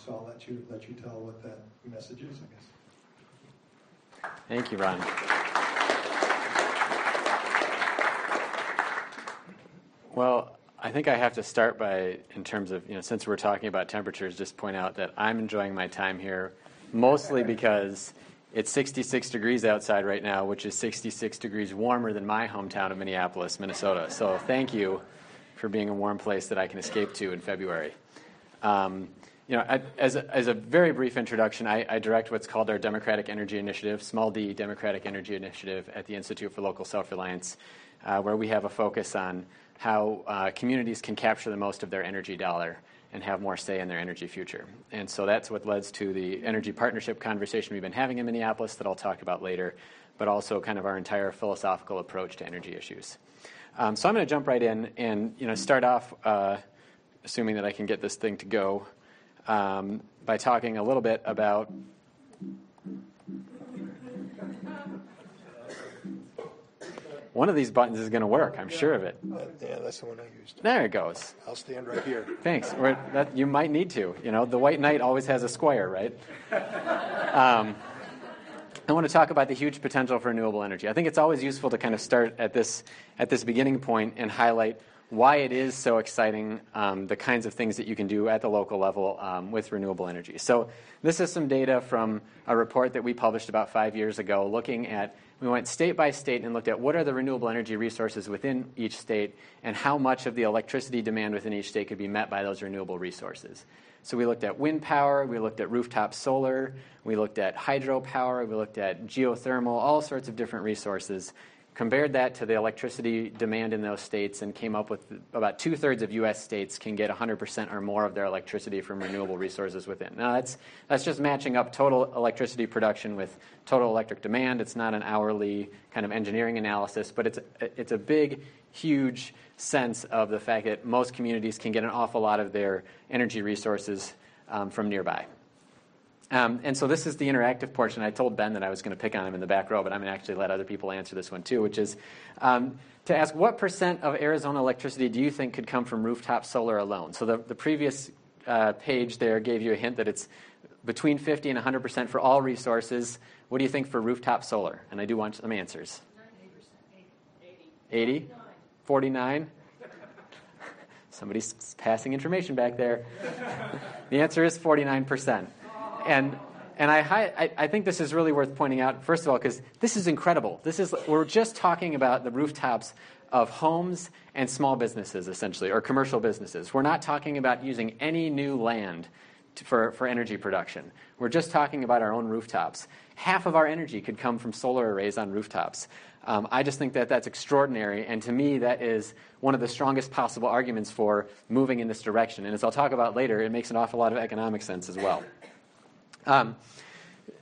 So I'll let you tell what that message is, I guess. Thank you, Ron. Well, I think I have to start by, in terms of, since we're talking about temperatures, just point out that I'm enjoying my time here mostly because it's 66 degrees outside right now, which is 66 degrees warmer than my hometown of Minneapolis, Minnesota. So thank you for being a warm place that I can escape to in February. As a very brief introduction, I direct what's called our Democratic Energy Initiative, small d Democratic Energy Initiative at the Institute for Local Self-Reliance, where we have a focus on how communities can capture the most of their energy dollar and have more say in their energy future. And so that's what leads to the energy partnership conversation we've been having in Minneapolis that I'll talk about later, but also kind of our entire philosophical approach to energy issues. So I'm going to jump right in and start off, assuming that I can get this thing to go, by talking a little bit about one of these buttons is going to work. I'm sure of it. Yeah, that's the one I used. There it goes. I'll stand right here. Thanks. You might need to. The white knight always has a square, right? I want to talk about the huge potential for renewable energy. I think it's always useful to kind of start at this beginning point and highlight why it is so exciting, the kinds of things that you can do at the local level with renewable energy. So this is some data from a report that we published about 5 years ago we went state by state and looked at what are the renewable energy resources within each state and how much of the electricity demand within each state could be met by those renewable resources. So we looked at wind power, we looked at rooftop solar, we looked at hydropower, we looked at geothermal, all sorts of different resources, compared that to the electricity demand in those states, and came up with about 2/3 of U.S. states can get 100% or more of their electricity from renewable resources within. Now, that's just matching up total electricity production with total electric demand. It's not an hourly kind of engineering analysis, but it's a big, huge sense of the fact that most communities can get an awful lot of their energy resources from nearby. And so this is the interactive portion. I told Ben that I was going to pick on him in the back row, but I'm going to actually let other people answer this one too, which is to ask what percent of Arizona electricity do you think could come from rooftop solar alone? So the previous page there gave you a hint that it's between 50 and 100% for all resources. What do you think for rooftop solar? And I do want some answers. 80? 49? Somebody's passing information back there. The answer is 49%. And I think this is really worth pointing out, first of all, because this is incredible. We're just talking about the rooftops of homes and small businesses, essentially, or commercial businesses. We're not talking about using any new land for energy production. We're just talking about our own rooftops. Half of our energy could come from solar arrays on rooftops. I just think that that's extraordinary, and to me that is one of the strongest possible arguments for moving in this direction. And as I'll talk about later, it makes an awful lot of economic sense as well.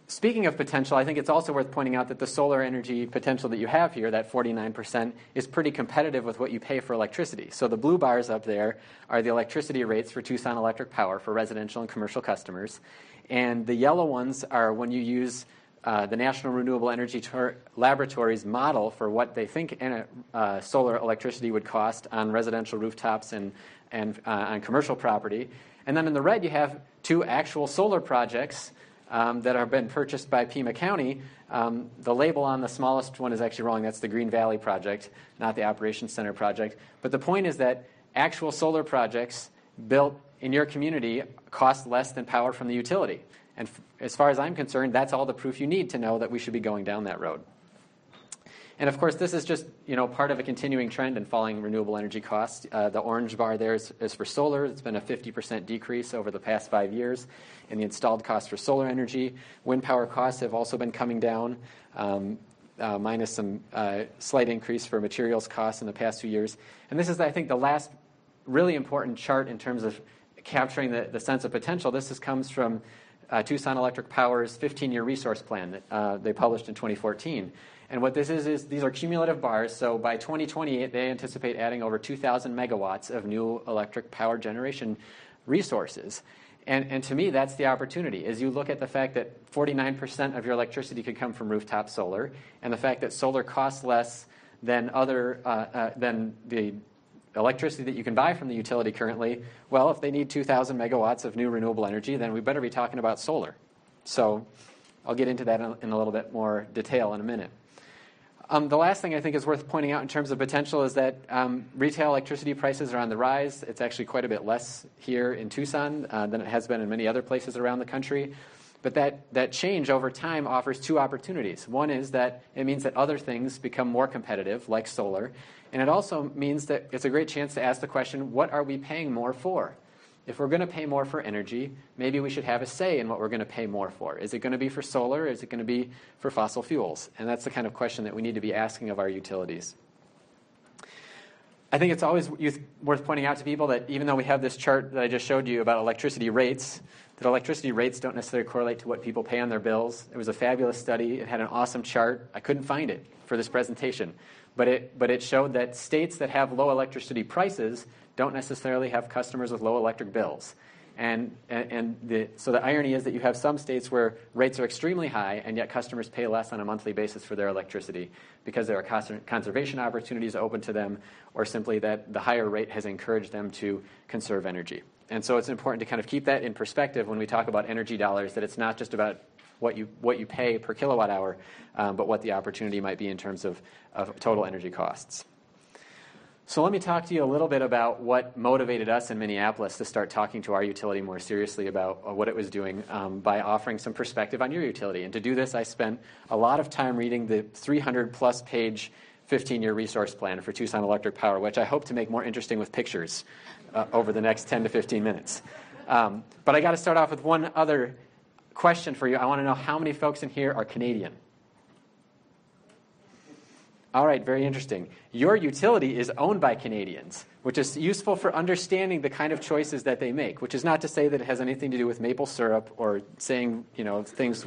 Speaking of potential, I think it's also worth pointing out that the solar energy potential that you have here, that 49%, is pretty competitive with what you pay for electricity. So the blue bars up there are the electricity rates for Tucson Electric Power for residential and commercial customers. And the yellow ones are when you use the National Renewable Energy Laboratory's model for what they think solar electricity would cost on residential rooftops and on commercial property. And then in the red, you have two actual solar projects that have been purchased by Pima County. The label on the smallest one is actually wrong. That's the Green Valley project, not the Operations Center project. But the point is that actual solar projects built in your community cost less than power from the utility. And as far as I'm concerned, that's all the proof you need to know that we should be going down that road. And of course, this is just part of a continuing trend in falling renewable energy costs. The orange bar there is for solar. It's been a 50% decrease over the past 5 years in the installed cost for solar energy. Wind power costs have also been coming down, minus some slight increase for materials costs in the past 2 years. And this is, I think, the last really important chart in terms of capturing the sense of potential. This comes from Tucson Electric Power's 15-year resource plan that they published in 2014. And what this is these are cumulative bars. So by 2028, they anticipate adding over 2,000 megawatts of new electric power generation resources. And to me, that's the opportunity. As you look at the fact that 49% of your electricity could come from rooftop solar, and the fact that solar costs less than the electricity that you can buy from the utility currently, well, if they need 2,000 megawatts of new renewable energy, then we better be talking about solar. So I'll get into that in a little bit more detail in a minute. The last thing I think is worth pointing out in terms of potential is that retail electricity prices are on the rise. It's actually quite a bit less here in Tucson than it has been in many other places around the country. But that change over time offers two opportunities. One is that it means that other things become more competitive, like solar. And it also means that it's a great chance to ask the question, what are we paying more for? If we're going to pay more for energy, maybe we should have a say in what we're going to pay more for. Is it going to be for solar, or is it going to be for fossil fuels? And that's the kind of question that we need to be asking of our utilities. I think it's always worth pointing out to people that even though we have this chart that I just showed you about electricity rates, that electricity rates don't necessarily correlate to what people pay on their bills. It was a fabulous study. It had an awesome chart. I couldn't find it for this presentation. But it showed that states that have low electricity prices don't necessarily have customers with low electric bills. So the irony is that you have some states where rates are extremely high, and yet customers pay less on a monthly basis for their electricity because there are conservation opportunities open to them, or simply that the higher rate has encouraged them to conserve energy. And so it's important to kind of keep that in perspective when we talk about energy dollars, that it's not just about what you pay per kilowatt hour, but what the opportunity might be in terms of total energy costs. So let me talk to you a little bit about what motivated us in Minneapolis to start talking to our utility more seriously about what it was doing by offering some perspective on your utility. And to do this, I spent a lot of time reading the 300-plus page 15-year resource plan for Tucson Electric Power, which I hope to make more interesting with pictures over the next 10 to 15 minutes. But I got to start off with one other question for you. I want to know how many folks in here are Canadian. All right, very interesting. Your utility is owned by Canadians, which is useful for understanding the kind of choices that they make, which is not to say that it has anything to do with maple syrup or saying, things,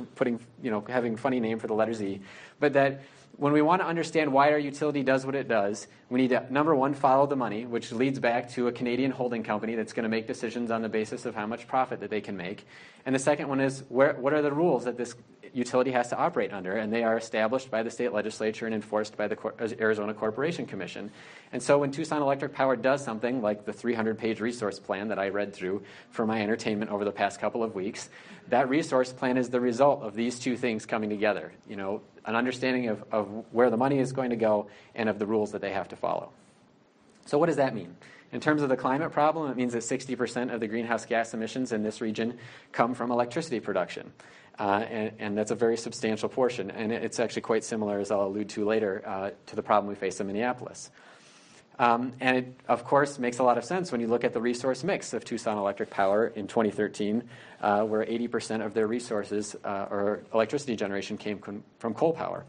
having a funny name for the letter Z, but that when we want to understand why our utility does what it does, we need to, number one, follow the money, which leads back to a Canadian holding company that's going to make decisions on the basis of how much profit that they can make. And the second one is, what are the rules that this utility has to operate under? And they are established by the state legislature and enforced by the Arizona Corporation Commission. And so when Tucson Electric Power does something like the 300-page resource plan that I read through for my entertainment over the past couple of weeks, that resource plan is the result of these two things coming together. An understanding of where the money is going to go and of the rules that they have to follow. So what does that mean? In terms of the climate problem, it means that 60% of the greenhouse gas emissions in this region come from electricity production. And that's a very substantial portion. And it's actually quite similar, as I'll allude to later, to the problem we face in Minneapolis. And it, of course, makes a lot of sense when you look at the resource mix of Tucson Electric Power in 2013, where 80% of their resources or electricity generation came from coal power.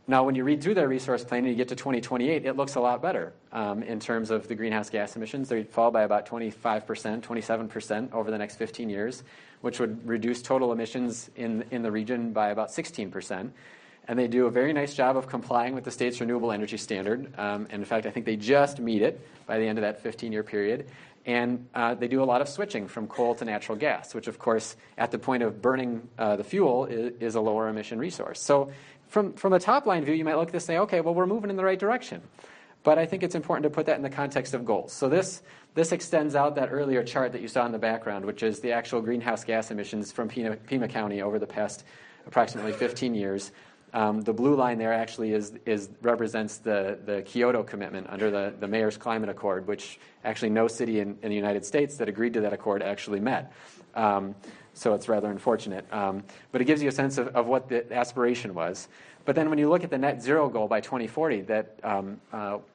Now, when you read through their resource plan and you get to 2028, it looks a lot better in terms of the greenhouse gas emissions. They fall by about 25%, 27% over the next 15 years, which would reduce total emissions in the region by about 16%. And they do a very nice job of complying with the state's renewable energy standard. And in fact, I think they just meet it by the end of that 15-year period. And they do a lot of switching from coal to natural gas, which, of course, at the point of burning the fuel is a lower emission resource. So from a top-line view, you might look at this and say, okay, well, we're moving in the right direction. But I think it's important to put that in the context of goals. So this extends out that earlier chart that you saw in the background, which is the actual greenhouse gas emissions from Pima County over the past approximately 15 years. The blue line there actually represents the Kyoto commitment under the Mayor's Climate Accord, which actually no city in the United States that agreed to that accord actually met. So it's rather unfortunate. But it gives you a sense of what the aspiration was. But then when you look at the net zero goal by 2040 that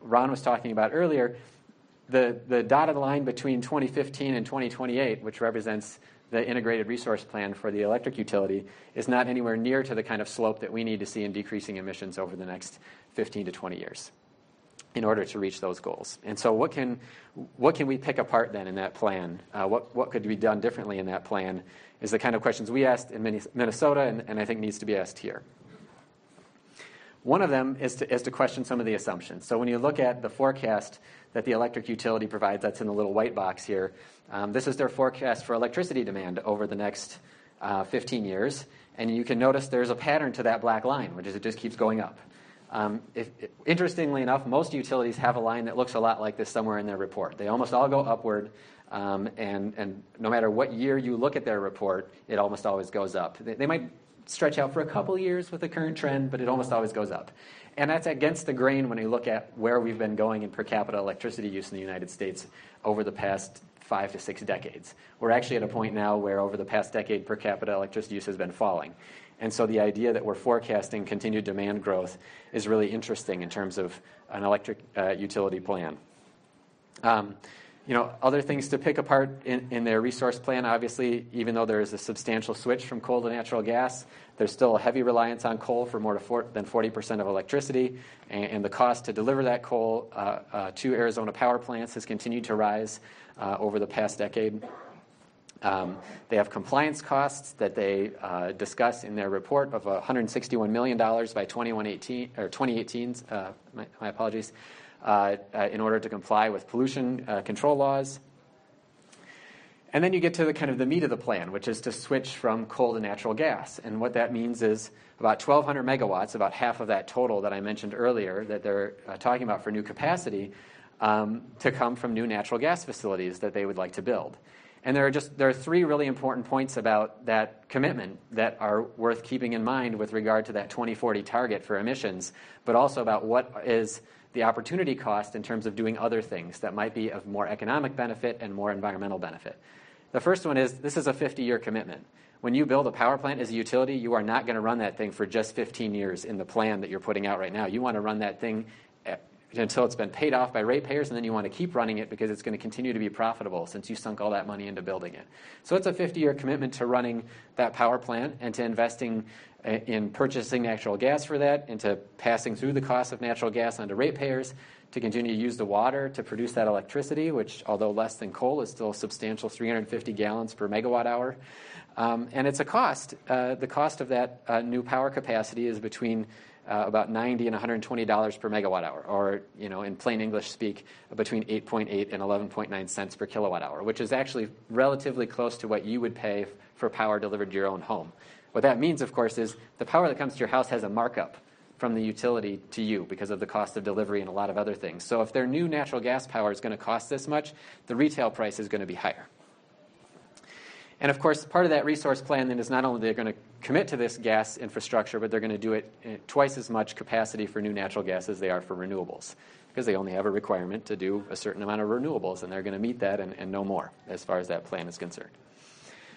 Ron was talking about earlier, the dotted line between 2015 and 2028, which represents the integrated resource plan for the electric utility, is not anywhere near to the kind of slope that we need to see in decreasing emissions over the next 15 to 20 years in order to reach those goals. And so what can we pick apart then in that plan? What could be done differently in that plan is the kind of questions we asked in Minnesota and I think needs to be asked here. One of them is to question some of the assumptions. So when you look at the forecast that the electric utility provides, that's in the little white box here, this is their forecast for electricity demand over the next 15 years. And you can notice there's a pattern to that black line, which is it just keeps going up. Interestingly enough, most utilities have a line that looks a lot like this somewhere in their report. They almost all go upward, and no matter what year you look at their report, it almost always goes up. They might stretch out for a couple years with the current trend, but it almost always goes up. And that's against the grain when you look at where we've been going in per capita electricity use in the United States over the past 5 to 6 decades. We're actually at a point now where over the past decade, per capita electricity use has been falling. And so the idea that we're forecasting continued demand growth is really interesting in terms of an electric utility plan. Other things to pick apart in their resource plan, obviously, even though there is a substantial switch from coal to natural gas, there's still a heavy reliance on coal for more than 40% of electricity, and the cost to deliver that coal to Arizona power plants has continued to rise over the past decade. They have compliance costs that they discuss in their report of $161 million by 2018. My apologies. In order to comply with pollution control laws. And then you get to the meat of the plan, which is to switch from coal to natural gas. And what that means is about 1,200 megawatts, about half of that total that I mentioned earlier that they're talking about for new capacity, to come from new natural gas facilities that they would like to build. And there are 3 really important points about that commitment that are worth keeping in mind with regard to that 2040 target for emissions, but also about what is the opportunity cost in terms of doing other things that might be of more economic benefit and more environmental benefit. The first one is this is a 50-year commitment. When you build a power plant as a utility, you are not going to run that thing for just 15 years in the plan that you're putting out right now. You want to run that thing until it's been paid off by ratepayers, and then you want to keep running it because it's going to continue to be profitable since you sunk all that money into building it. So it's a 50-year commitment to running that power plant and to investing in purchasing natural gas for that, into passing through the cost of natural gas onto ratepayers, to continue to use the water to produce that electricity, which, although less than coal, is still a substantial 350 gallons per megawatt hour. And it's a cost. The cost of that new power capacity is between about $90 and $120 per megawatt hour, or in plain English speak, between 8.8 and 11.9 cents per kilowatt hour, which is actually relatively close to what you would pay for power delivered to your own home. What that means, of course, is the power that comes to your house has a markup from the utility to you because of the cost of delivery and a lot of other things. So if their new natural gas power is going to cost this much, the retail price is going to be higher. And of course, part of that resource plan then is not only they're going to commit to this gas infrastructure, but they're going to do it in twice as much capacity for new natural gas as they are for renewables, because they only have a requirement to do a certain amount of renewables, and they're going to meet that and no more as far as that plan is concerned.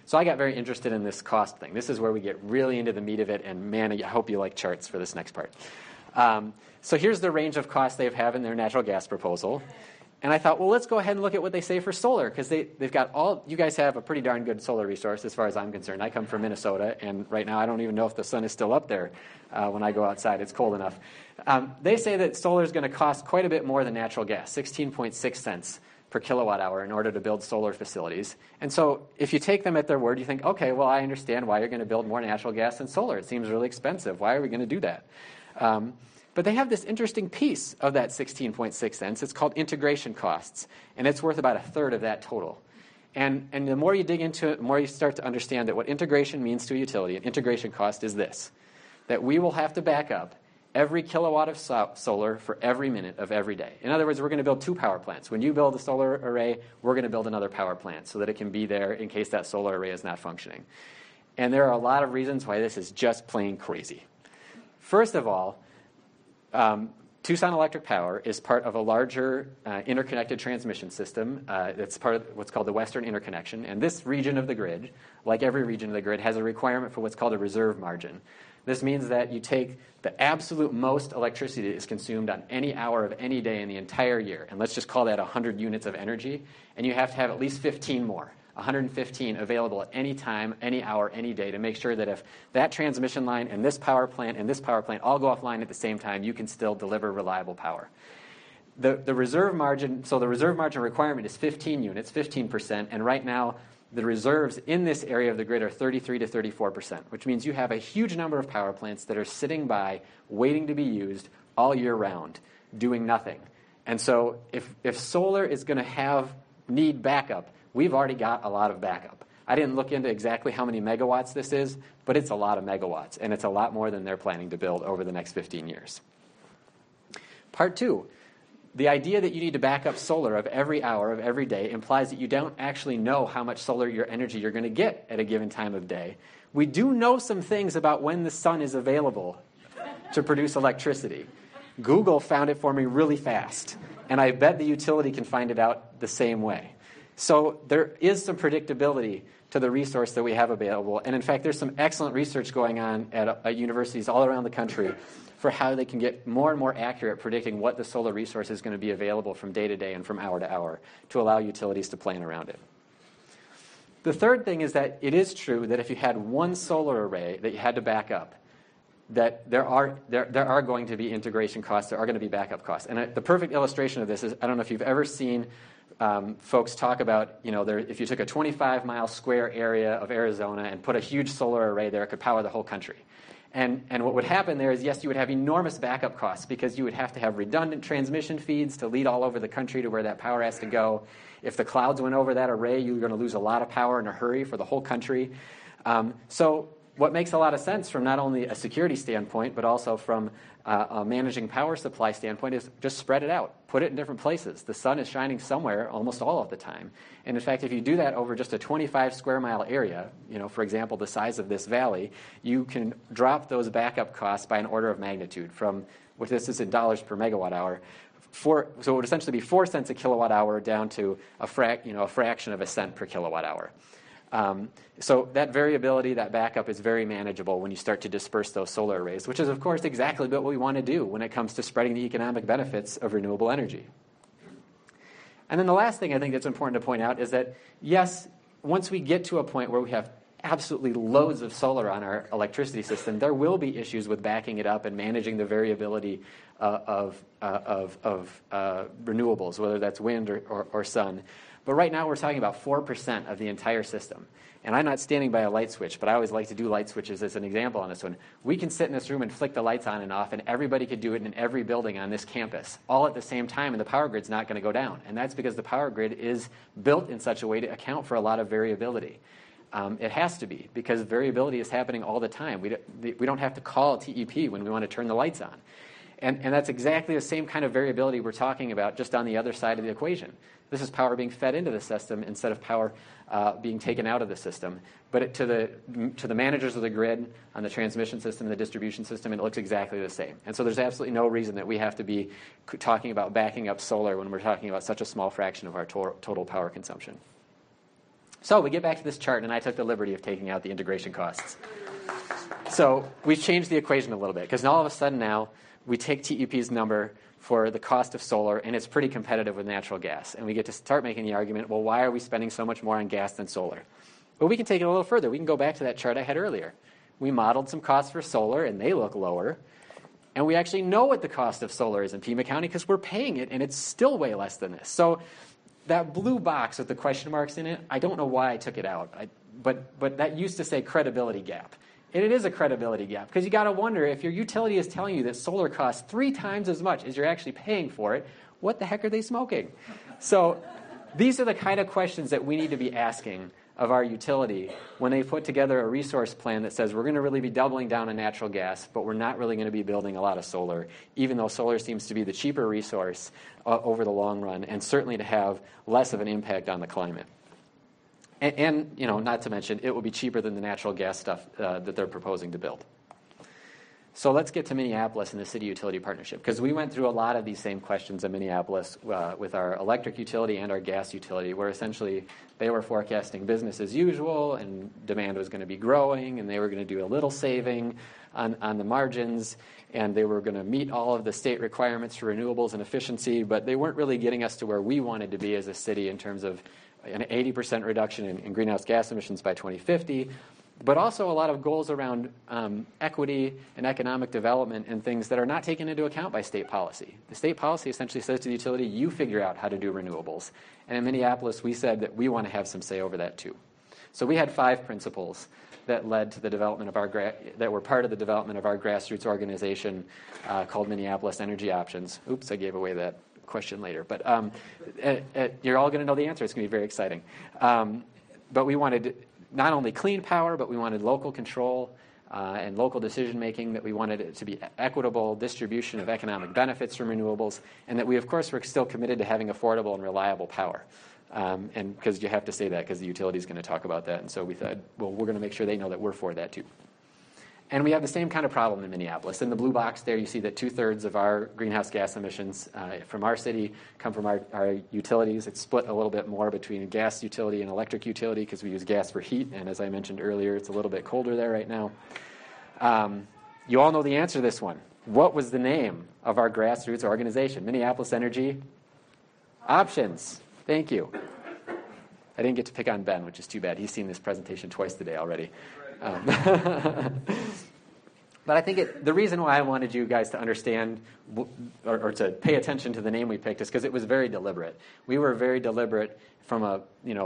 So I got very interested in this cost thing. This is where we get really into the meat of it, and man, I hope you like charts for this next part. So here's the range of costs they have in their natural gas proposal. And I thought, well, let's go ahead and look at what they say for solar, because they've got you guys have a pretty darn good solar resource as far as I'm concerned. I come from Minnesota, and right now I don't even know if the sun is still up there when I go outside. It's cold enough. They say that solar is going to cost quite a bit more than natural gas, 16.6 cents per kilowatt hour in order to build solar facilities. And so if you take them at their word, you think, okay, well, I understand why you're going to build more natural gas than solar. It seems really expensive. Why are we going to do that? But they have this interesting piece of that 16.6 cents. It's called integration costs, and it's worth about a third of that total. And the more you dig into it, the more you start to understand that what integration means to a utility, an integration cost is this, that we will have to back up every kilowatt of solar for every minute of every day. In other words, we're going to build 2 power plants. When you build a solar array, we're going to build another power plant so that it can be there in case that solar array is not functioning. And there are a lot of reasons why this is just plain crazy. First of all, Tucson Electric Power is part of a larger interconnected transmission system that's part of what's called the Western Interconnection. And this region of the grid, like every region of the grid, has a requirement for what's called a reserve margin. This means that you take the absolute most electricity that is consumed on any hour of any day in the entire year, and let's just call that 100 units of energy, and you have to have at least 15 more, 115 available at any time, any hour, any day, to make sure that if that transmission line and this power plant all go offline at the same time, you can still deliver reliable power. The reserve margin, so the reserve margin requirement is 15 units, 15%, and right now the reserves in this area of the grid are 33 to 34%, which means you have a huge number of power plants that are sitting by, waiting to be used all year round, doing nothing. And so if solar is going to need backup, we've already got a lot of backup. I didn't look into exactly how many megawatts this is, but it's a lot of megawatts, and it's a lot more than they're planning to build over the next 15 years. Part two, the idea that you need to back up solar of every hour of every day implies that you don't actually know how much solar energy you're going to get at a given time of day. We do know some things about when the sun is available to produce electricity. Google found it for me really fast, and I bet the utility can find it out the same way. So there is some predictability to the resource that we have available. And in fact, there's some excellent research going on at universities all around the country for how they can get more and more accurate predicting what the solar resource is going to be available from day to day and from hour to hour to allow utilities to plan around it. The third thing is that it is true that if you had one solar array that you had to back up, that there are going to be integration costs, there are going to be backup costs. And the perfect illustration of this is, I don't know if you've ever seen folks talk about, if you took a 25-mile square area of Arizona and put a huge solar array there, it could power the whole country. And what would happen there is, yes, you would have enormous backup costs because you would have to have redundant transmission feeds to lead all over the country to where that power has to go. If the clouds went over that array, you're going to lose a lot of power in a hurry for the whole country. So what makes a lot of sense from not only a security standpoint, but also from a managing power supply standpoint is just spread it out. Put it in different places. The sun is shining somewhere almost all of the time. And in fact, if you do that over just a 25 square mile area, for example, the size of this valley, you can drop those backup costs by an order of magnitude from, what this is in dollars per megawatt hour, so it would essentially be 4 cents a kilowatt hour down to a fraction of a cent per kilowatt hour. So that variability, that backup is very manageable when you start to disperse those solar arrays, which is, of course, exactly what we want to do when it comes to spreading the economic benefits of renewable energy. And then the last thing I think that's important to point out is that, yes, once we get to a point where we have absolutely loads of solar on our electricity system, there will be issues with backing it up and managing the variability of renewables, whether that's wind or sun. But right now we're talking about 4% of the entire system. And I'm not standing by a light switch, but I always like to do light switches as an example on this one. We can sit in this room and flick the lights on and off, and everybody could do it in every building on this campus, all at the same time, and the power grid's not going to go down. And that's because the power grid is built in such a way to account for a lot of variability. It has to be, because variability is happening all the time. We don't have to call TEP when we want to turn the lights on. And that's exactly the same kind of variability we're talking about just on the other side of the equation. This is power being fed into the system instead of power being taken out of the system. But to the managers of the grid, on the transmission system, the distribution system, it looks exactly the same. And so there's absolutely no reason that we have to be talking about backing up solar when we're talking about such a small fraction of our total power consumption. So we get back to this chart, and I took the liberty of taking out the integration costs. So we've changed the equation a little bit, because all of a sudden now we take TEP's number for the cost of solar, and it's pretty competitive with natural gas. And we get to start making the argument, well, why are we spending so much more on gas than solar? But we can take it a little further. We can go back to that chart I had earlier. We modeled some costs for solar, and they look lower. And we actually know what the cost of solar is in Pima County because we're paying it, and it's still way less than this. So that blue box with the question marks in it, I don't know why I took it out. But that used to say credibility gap. And it is a credibility gap, because you got to wonder, if your utility is telling you that solar costs 3 times as much as you're actually paying for it, what the heck are they smoking? So these are the kind of questions that we need to be asking of our utility when they put together a resource plan that says we're going to really be doubling down on natural gas, but we're not really going to be building a lot of solar, even though solar seems to be the cheaper resource over the long run, and certainly to have less of an impact on the climate. And not to mention, it will be cheaper than the natural gas stuff that they're proposing to build. So let's get to Minneapolis and the city utility partnership, because we went through a lot of these same questions in Minneapolis with our electric utility and our gas utility, where essentially they were forecasting business as usual, and demand was going to be growing, and they were going to do a little saving on the margins, and they were going to meet all of the state requirements for renewables and efficiency, but they weren't really getting us to where we wanted to be as a city in terms of an 80% reduction in greenhouse gas emissions by 2050, but also a lot of goals around equity and economic development and things that are not taken into account by state policy. The state policy essentially says to the utility, you figure out how to do renewables. And in Minneapolis, we said that we want to have some say over that too. So we had 5 principles that led to the development of that were part of the development of our grassroots organization called Minneapolis Energy Options. Oops, I gave away that question later, but you're all going to know the answer. It's going to be very exciting. But we wanted not only clean power, but we wanted local control. and local decision making, that we wanted it to be equitable distribution of economic benefits from renewables, and that we, of course, were still committed to having affordable and reliable power. And because you have to say that because the utility is going to talk about that. And so we thought, well, we're going to make sure they know that we're for that too. And we have the same kind of problem in Minneapolis. In the blue box there, you see that 2/3 of our greenhouse gas emissions from our city come from our utilities. It's split a little bit more between a gas utility and electric utility because we use gas for heat. And as I mentioned earlier, it's a little bit colder there right now. You all know the answer to this one. What was the name of our grassroots organization? Minneapolis Energy Options. Thank you. I didn't get to pick on Ben, which is too bad. He's seen this presentation twice today already. But I think the reason why I wanted you guys to understand or to pay attention to the name we picked is because it was very deliberate. We were very deliberate from a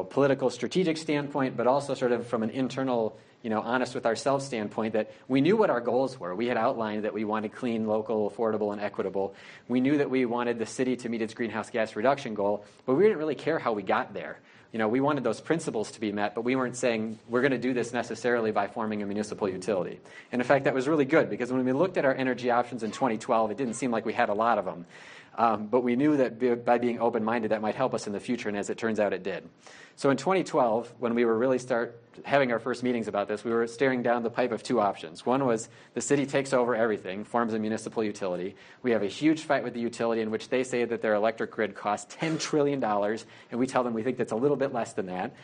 political strategic standpoint, but also sort of from an internal, honest with ourselves standpoint, that we knew what our goals were. We had outlined that we wanted clean, local, affordable, and equitable. We knew that we wanted the city to meet its greenhouse gas reduction goal, but we didn't really care how we got there. We wanted those principles to be met, but we weren't saying we're going to do this necessarily by forming a municipal utility. And in fact, that was really good because when we looked at our energy options in 2012, it didn't seem like we had a lot of them. But we knew that by being open-minded, that might help us in the future, and as it turns out, it did. So in 2012, when we were really having our first meetings about this, we were staring down the pipe of two options. One was the city takes over everything, forms a municipal utility. We have a huge fight with the utility in which they say that their electric grid costs $10 trillion, and we tell them we think that's a little bit less than that.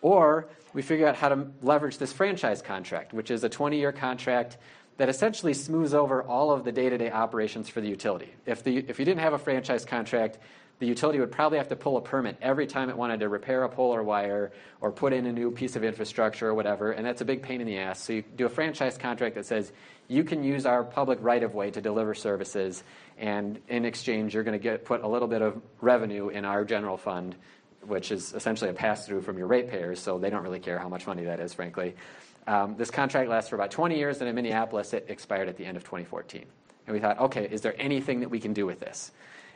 Or we figure out how to leverage this franchise contract, which is a 20-year contract that essentially smooths over all of the day-to-day operations for the utility. If you didn't have a franchise contract, the utility would probably have to pull a permit every time it wanted to repair a pole or wire or put in a new piece of infrastructure or whatever, and that's a big pain in the ass. So you do a franchise contract that says you can use our public right-of-way to deliver services, and in exchange you're going to put a little bit of revenue in our general fund, which is essentially a pass-through from your ratepayers, so they don't really care how much money that is, frankly. This contract lasts for about 20 years, and in Minneapolis it expired at the end of 2014. And we thought, okay, is there anything that we can do with this?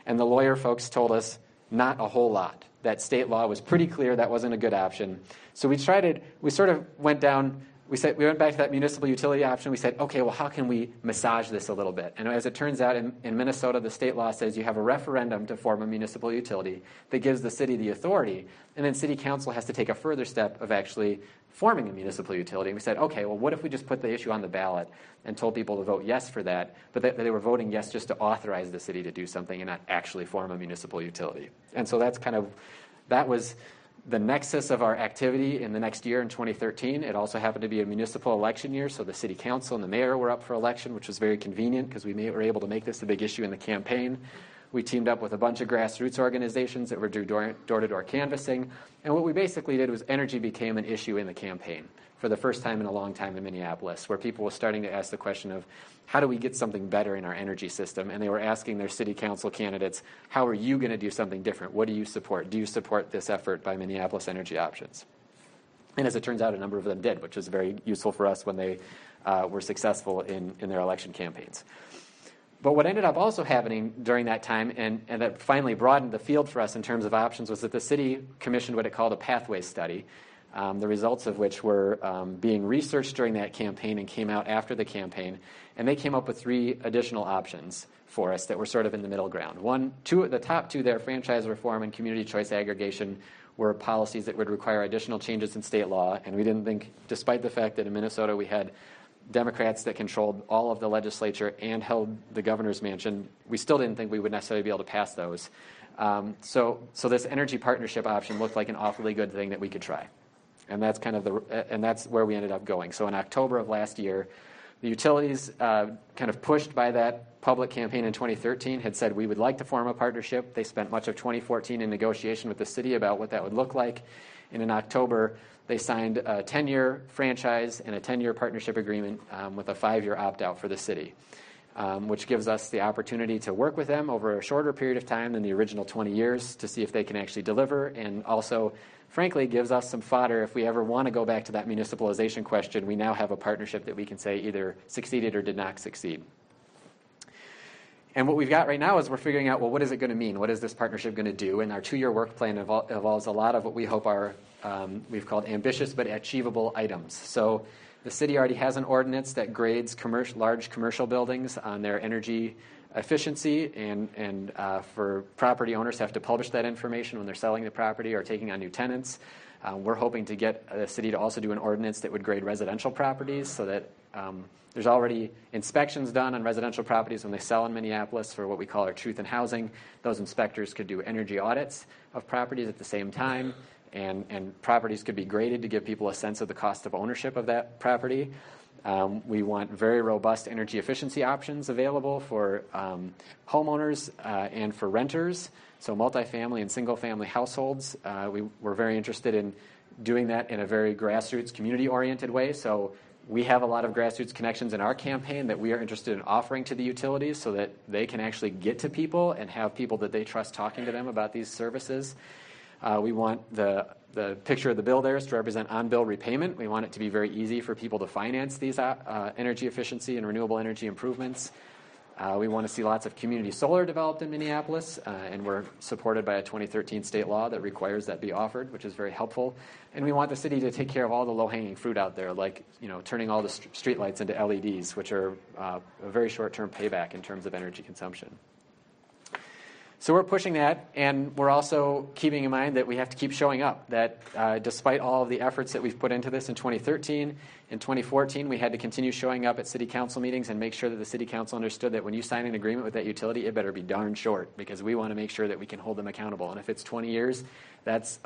And the lawyer folks told us not a whole lot. That state law was pretty clear that wasn't a good option. So we sort of went down, we went back to that municipal utility option. We said, okay, well, how can we massage this a little bit? And as it turns out, in Minnesota, the state law says you have a referendum to form a municipal utility that gives the city the authority, and then city council has to take a further step of actually forming a municipal utility. And we said, okay, well, what if we just put the issue on the ballot and told people to vote yes for that, but that they were voting yes just to authorize the city to do something and not actually form a municipal utility? And so that was the nexus of our activity in the next year in 2013. It also happened to be a municipal election year, so the city council and the mayor were up for election, which was very convenient because we were able to make this a big issue in the campaign. We teamed up with a bunch of grassroots organizations that were doing door-to-door canvassing. And what we basically did was energy became an issue in the campaign for the first time in a long time in Minneapolis, where people were starting to ask the question of, how do we get something better in our energy system? And they were asking their city council candidates, how are you going to do something different? What do you support? Do you support this effort by Minneapolis Energy Options? And as it turns out, a number of them did, which was very useful for us when they were successful in their election campaigns. But what ended up also happening during that time, and that finally broadened the field for us in terms of options, was that the city commissioned what it called a pathways study, the results of which were being researched during that campaign and came out after the campaign. And they came up with 3 additional options for us that were sort of in the middle ground. The top 2 there, franchise reform and community choice aggregation, were policies that would require additional changes in state law. And we didn't think, despite the fact that in Minnesota we had Democrats that controlled all of the legislature and held the governor's mansion, we still didn't think we would necessarily be able to pass those. So this energy partnership option looked like an awfully good thing that we could try. And that's that's where we ended up going. So in October of last year, the utilities, kind of pushed by that public campaign in 2013, had said we would like to form a partnership. They spent much of 2014 in negotiation with the city about what that would look like. And in October, they signed a 10-year franchise and a 10-year partnership agreement with a 5-year opt-out for the city, which gives us the opportunity to work with them over a shorter period of time than the original 20 years to see if they can actually deliver, and also, frankly, gives us some fodder if we ever want to go back to that municipalization question. We now have a partnership that we can say either succeeded or did not succeed. And what we've got right now is we're figuring out, well, what is it going to mean? What is this partnership going to do? And our 2-year work plan involves a lot of what we hope are we've called ambitious but achievable items. So the city already has an ordinance that grades large commercial buildings on their energy efficiency, and for property owners have to publish that information when they're selling the property or taking on new tenants. We're hoping to get the city to also do an ordinance that would grade residential properties so that there's already inspections done on residential properties when they sell in Minneapolis for what we call our truth in housing. Those inspectors could do energy audits of properties at the same time, and properties could be graded to give people a sense of the cost of ownership of that property. We want very robust energy efficiency options available for homeowners and for renters, so multifamily and single-family households. We're very interested in doing that in a very grassroots, community-oriented way. So we have a lot of grassroots connections in our campaign that we are interested in offering to the utilities so that they can actually get to people and have people that they trust talking to them about these services. We want the picture of the bill there is to represent on-bill repayment. We want it to be very easy for people to finance these energy efficiency and renewable energy improvements. We want to see lots of community solar developed in Minneapolis, and we're supported by a 2013 state law that requires that be offered, which is very helpful. And we want the city to take care of all the low-hanging fruit out there, like turning all the streetlights into LEDs, which are a very short-term payback in terms of energy consumption. So we're pushing that, and we're also keeping in mind that we have to keep showing up, that despite all of the efforts that we've put into this in 2013, in 2014, we had to continue showing up at city council meetings and make sure that the city council understood that when you sign an agreement with that utility, it better be darn short, because we want to make sure that we can hold them accountable. And if it's 20 years, that's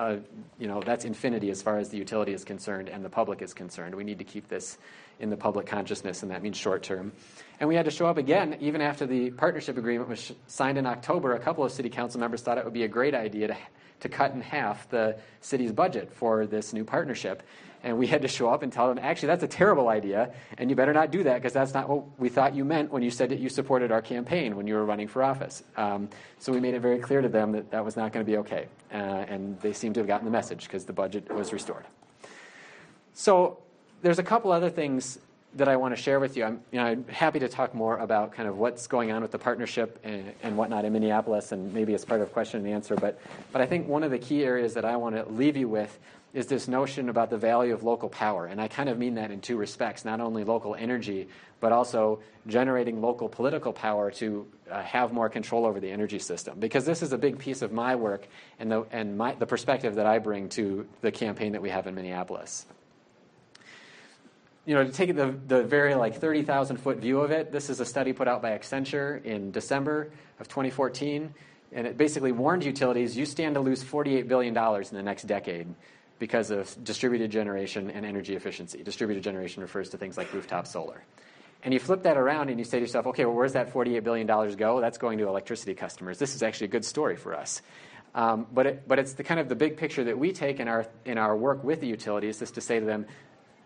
infinity as far as the utility is concerned and the public is concerned. We need to keep this in the public consciousness, and that means short term. And we had to show up again, even after the partnership agreement was signed in October. A couple of city council members thought it would be a great idea to cut in half the city's budget for this new partnership. And we had to show up and tell them, actually, that's a terrible idea, and you better not do that, because that's not what we thought you meant when you said that you supported our campaign when you were running for office. So we made it very clear to them that that was not going to be okay. And they seem to have gotten the message, because the budget was restored. So there's a couple other things that I want to share with you. I'm happy to talk more about kind of what's going on with the partnership and whatnot in Minneapolis, and maybe as part of question and answer. But I think one of the key areas that I want to leave you with is this notion about the value of local power. And I kind of mean that in two respects, not only local energy, but also generating local political power to have more control over the energy system. Because this is a big piece of my work and the perspective that I bring to the campaign that we have in Minneapolis. To take the very 30,000-foot view of it, this is a study put out by Accenture in December of 2014, and it basically warned utilities, you stand to lose $48 billion in the next decade because of distributed generation and energy efficiency. Distributed generation refers to things like rooftop solar. And you flip that around and you say to yourself, okay, well, where's that $48 billion go? That's going to electricity customers. This is actually a good story for us. But it's the kind of the big picture that we take in our work with the utilities, is to say to them,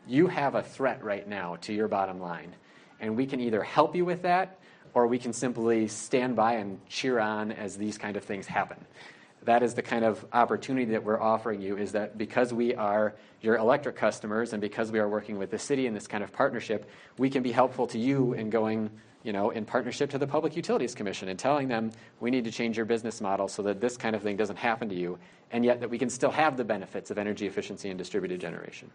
you have a threat right now to your bottom line, and we can either help you with that, or we can simply stand by and cheer on as these kind of things happen. That is the kind of opportunity that we're offering you, is that because we are your electric customers and because we are working with the city in this kind of partnership, we can be helpful to you in going, in partnership to the Public Utilities Commission and telling them we need to change your business model so that this kind of thing doesn't happen to you, and yet that we can still have the benefits of energy efficiency and distributed generation.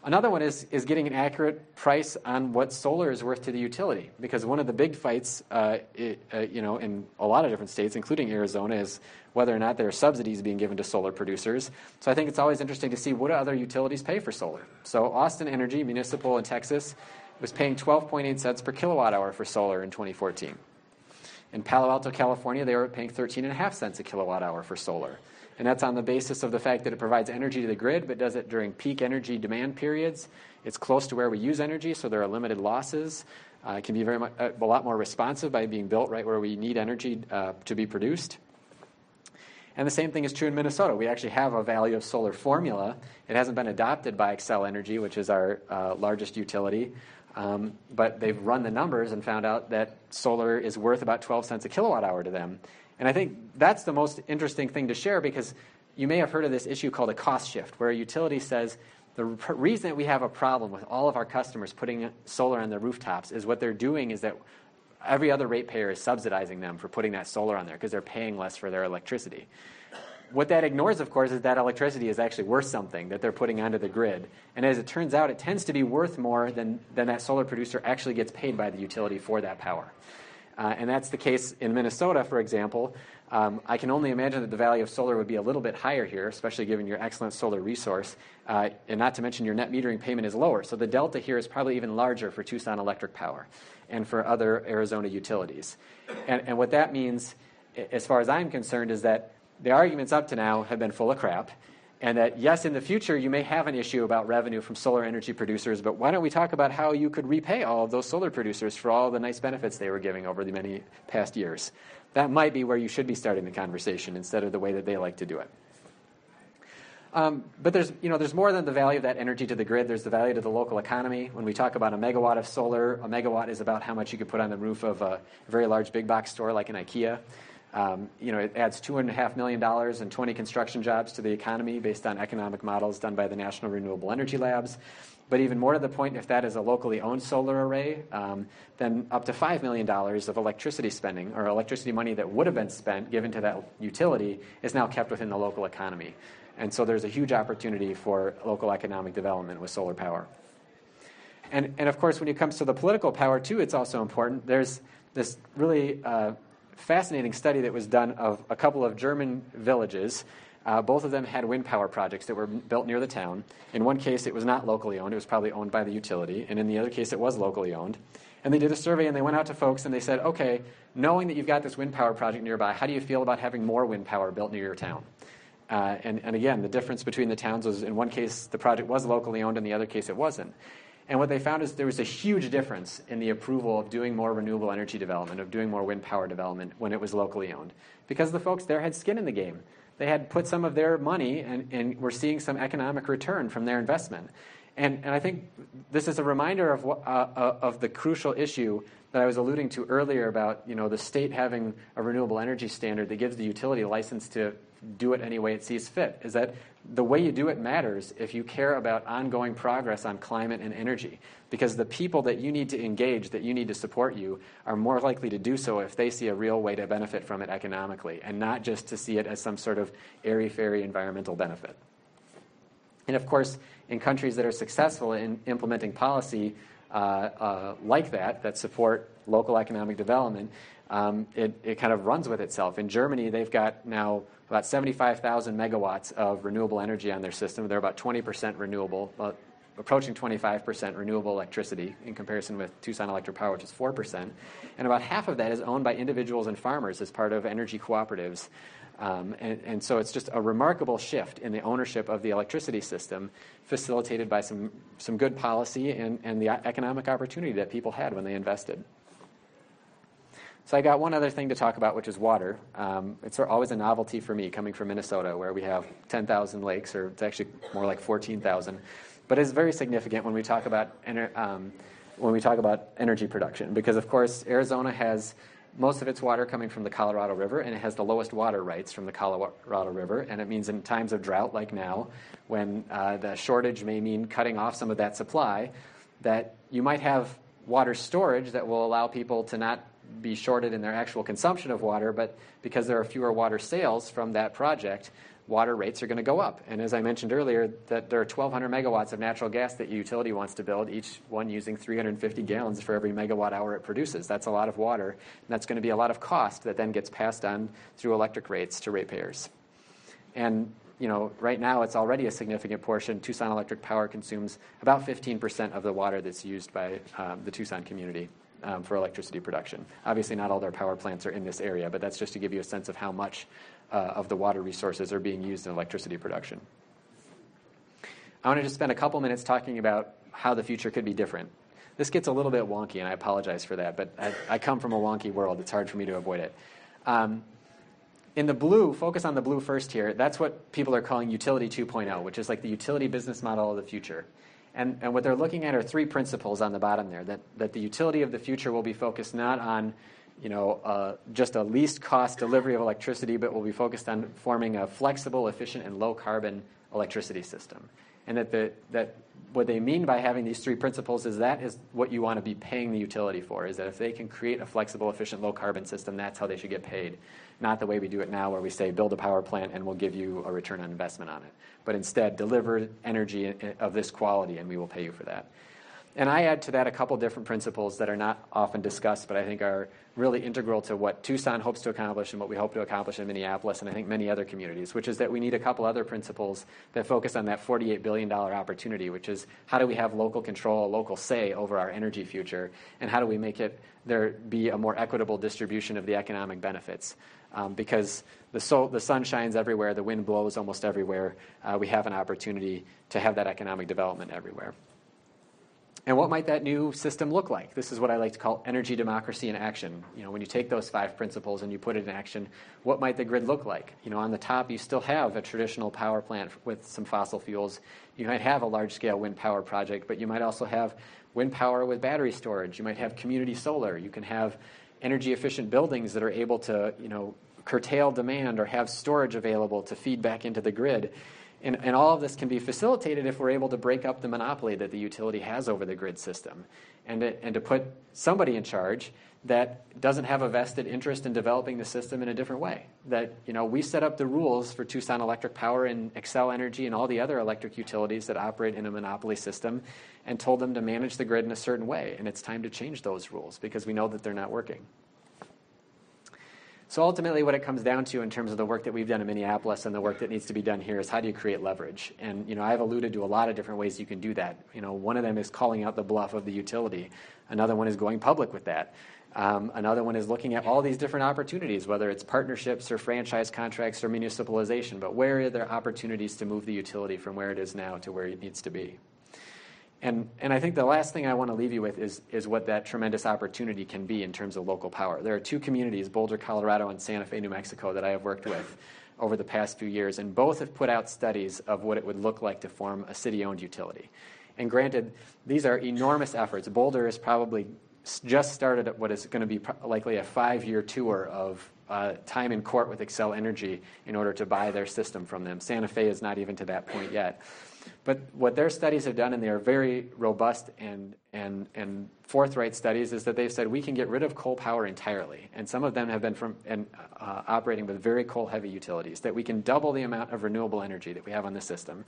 Another one is getting an accurate price on what solar is worth to the utility, because one of the big fights, in a lot of different states, including Arizona, is whether or not there are subsidies being given to solar producers. So I think it's always interesting to see what do other utilities pay for solar. So Austin Energy, municipal in Texas, was paying 12.8 cents per kilowatt hour for solar in 2014. In Palo Alto, California, they were paying 13.5 cents a kilowatt hour for solar. And that's on the basis of the fact that it provides energy to the grid, but does it during peak energy demand periods. It's close to where we use energy, so there are limited losses. It can be a lot more responsive by being built right where we need energy to be produced. And the same thing is true in Minnesota. We actually have a value of solar formula. It hasn't been adopted by Xcel Energy, which is our largest utility. But they've run the numbers and found out that solar is worth about 12 cents a kilowatt hour to them. And I think that's the most interesting thing to share, because you may have heard of this issue called a cost shift, where a utility says the reason that we have a problem with all of our customers putting solar on their rooftops is what they're doing is that every other ratepayer is subsidizing them for putting that solar on there because they're paying less for their electricity. what that ignores, of course, is that electricity is actually worth something that they're putting onto the grid. And as it turns out, it tends to be worth more than that solar producer actually gets paid by the utility for that power. And that's the case in Minnesota, for example. I can only imagine that the value of solar would be a little bit higher here, especially given your excellent solar resource. And not to mention your net metering payment is lower. So the delta here is probably even larger for Tucson Electric Power and for other Arizona utilities. And what that means, as far as I'm concerned, is that the arguments up to now have been full of crap. And that, yes, in the future, you may have an issue about revenue from solar energy producers, but why don't we talk about how you could repay all of those solar producers for all the nice benefits they were giving over the many past years? That might be where you should be starting the conversation instead of the way that they like to do it. But there's more than the value of that energy to the grid. There's the value to the local economy. When we talk about a megawatt of solar, a megawatt is about how much you could put on the roof of a very large big box store like an IKEA. It adds $2.5 million and 20 construction jobs to the economy based on economic models done by the National Renewable Energy Labs. But even more to the point, if that is a locally owned solar array, then up to $5 million of electricity spending, or electricity money that would have been spent, given to that utility, is now kept within the local economy. And so there's a huge opportunity for local economic development with solar power. And of course, when it comes to the political power, too, it's also important. There's this really fascinating study that was done of a couple of German villages. Both of them had wind power projects that were built near the town. In one case, it was not locally owned. It was probably owned by the utility. And in the other case, it was locally owned. And they did a survey, and they went out to folks, and they said, okay, knowing that you've got this wind power project nearby, how do you feel about having more wind power built near your town? And again, the difference between the towns was, in one case, the project was locally owned, in the other case, it wasn't. And what they found is there was a huge difference in the approval of doing more renewable energy development, of doing more wind power development when it was locally owned. Because the folks there had skin in the game. They had put some of their money and were seeing some economic return from their investment. And I think this is a reminder of the crucial issue that I was alluding to earlier about the state having a renewable energy standard that gives the utility a license to do it any way it sees fit, is that the way you do it matters if you care about ongoing progress on climate and energy. Because the people that you need to engage, that you need to support you, are more likely to do so if they see a real way to benefit from it economically, and not just to see it as some sort of airy-fairy environmental benefit. And of course, in countries that are successful in implementing policy like that support local economic development, it kind of runs with itself. In Germany, they've got now about 75,000 megawatts of renewable energy on their system. They're about 20% renewable, approaching 25% renewable electricity in comparison with Tucson Electric Power, which is 4%. And about half of that is owned by individuals and farmers as part of energy cooperatives. And so it's just a remarkable shift in the ownership of the electricity system, facilitated by some good policy and the economic opportunity that people had when they invested. So I got one other thing to talk about, which is water. It's always a novelty for me, coming from Minnesota, where we have 10,000 lakes, or it's actually more like 14,000. But it's very significant when we talk about energy production, because of course Arizona has most of its water coming from the Colorado River, and it has the lowest water rights from the Colorado River. And it means in times of drought like now, when the shortage may mean cutting off some of that supply, that you might have water storage that will allow people to not be shorted in their actual consumption of water, but because there are fewer water sales from that project, water rates are going to go up. And as I mentioned earlier, that there are 1,200 megawatts of natural gas that your utility wants to build, each one using 350 gallons for every megawatt hour it produces. That's a lot of water, and that's going to be a lot of cost that then gets passed on through electric rates to ratepayers. And right now it's already a significant portion. Tucson Electric Power consumes about 15% of the water that's used by the Tucson community for electricity production. Obviously, not all their power plants are in this area, but that's just to give you a sense of how much of the water resources are being used in electricity production. I want to just spend a couple minutes talking about how the future could be different. This gets a little bit wonky, and I apologize for that, but I come from a wonky world. It's hard for me to avoid it. In the blue, focus on the blue first here, that's what people are calling Utility 2.0, which is like the utility business model of the future. And what they're looking at are three principles on the bottom there, that the utility of the future will be focused not on just a least cost delivery of electricity, but will be focused on forming a flexible, efficient, and low carbon electricity system. And that what they mean by having these three principles is that is what you want to be paying the utility for, is that if they can create a flexible, efficient, low-carbon system, that's how they should get paid. Not the way we do it now where we say, build a power plant and we'll give you a return on investment on it. But instead, deliver energy of this quality and we will pay you for that. And I add to that a couple different principles that are not often discussed, but I think are really integral to what Tucson hopes to accomplish and what we hope to accomplish in Minneapolis and I think many other communities, which is that we need a couple other principles that focus on that $48 billion opportunity, which is how do we have local control, local say over our energy future, and how do we make it there be a more equitable distribution of the economic benefits. Because the sun shines everywhere, the wind blows almost everywhere, we have an opportunity to have that economic development everywhere. And what might that new system look like? This is what I like to call energy democracy in action. When you take those 5 principles and you put it in action, what might the grid look like? On the top, you still have a traditional power plant with some fossil fuels. You might have a large-scale wind power project, but you might also have wind power with battery storage. You might have community solar. You can have energy-efficient buildings that are able to, curtail demand or have storage available to feed back into the grid. And all of this can be facilitated if we're able to break up the monopoly that the utility has over the grid system and to put somebody in charge that doesn't have a vested interest in developing the system in a different way. That, we set up the rules for Tucson Electric Power and Xcel Energy and all the other electric utilities that operate in a monopoly system and told them to manage the grid in a certain way. And it's time to change those rules because we know that they're not working. So ultimately what it comes down to in terms of the work that we've done in Minneapolis and the work that needs to be done here is how do you create leverage? And I've alluded to a lot of different ways you can do that. One of them is calling out the bluff of the utility. Another one is going public with that. Another one is looking at all these different opportunities, whether it's partnerships or franchise contracts or municipalization, but where are there opportunities to move the utility from where it is now to where it needs to be? And I think the last thing I want to leave you with is what that tremendous opportunity can be in terms of local power. There are 2 communities, Boulder, Colorado, and Santa Fe, New Mexico, that I have worked with over the past few years, and both have put out studies of what it would look like to form a city-owned utility. And granted, these are enormous efforts. Boulder has probably just started at what is going to be likely a 5-year tour of time in court with Xcel Energy in order to buy their system from them. Santa Fe is not even to that point yet. But what their studies have done, and they are very robust and forthright studies, is that they've said we can get rid of coal power entirely. And some of them have been operating with very coal-heavy utilities, that we can double the amount of renewable energy that we have on the system,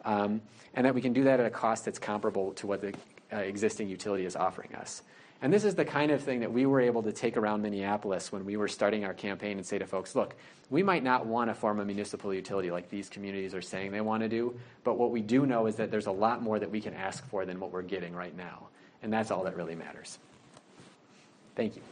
and that we can do that at a cost that's comparable to what the existing utility is offering us. And this is the kind of thing that we were able to take around Minneapolis when we were starting our campaign and say to folks, look, we might not want to form a municipal utility like these communities are saying they want to do, but what we do know is that there's a lot more that we can ask for than what we're getting right now. And that's all that really matters. Thank you.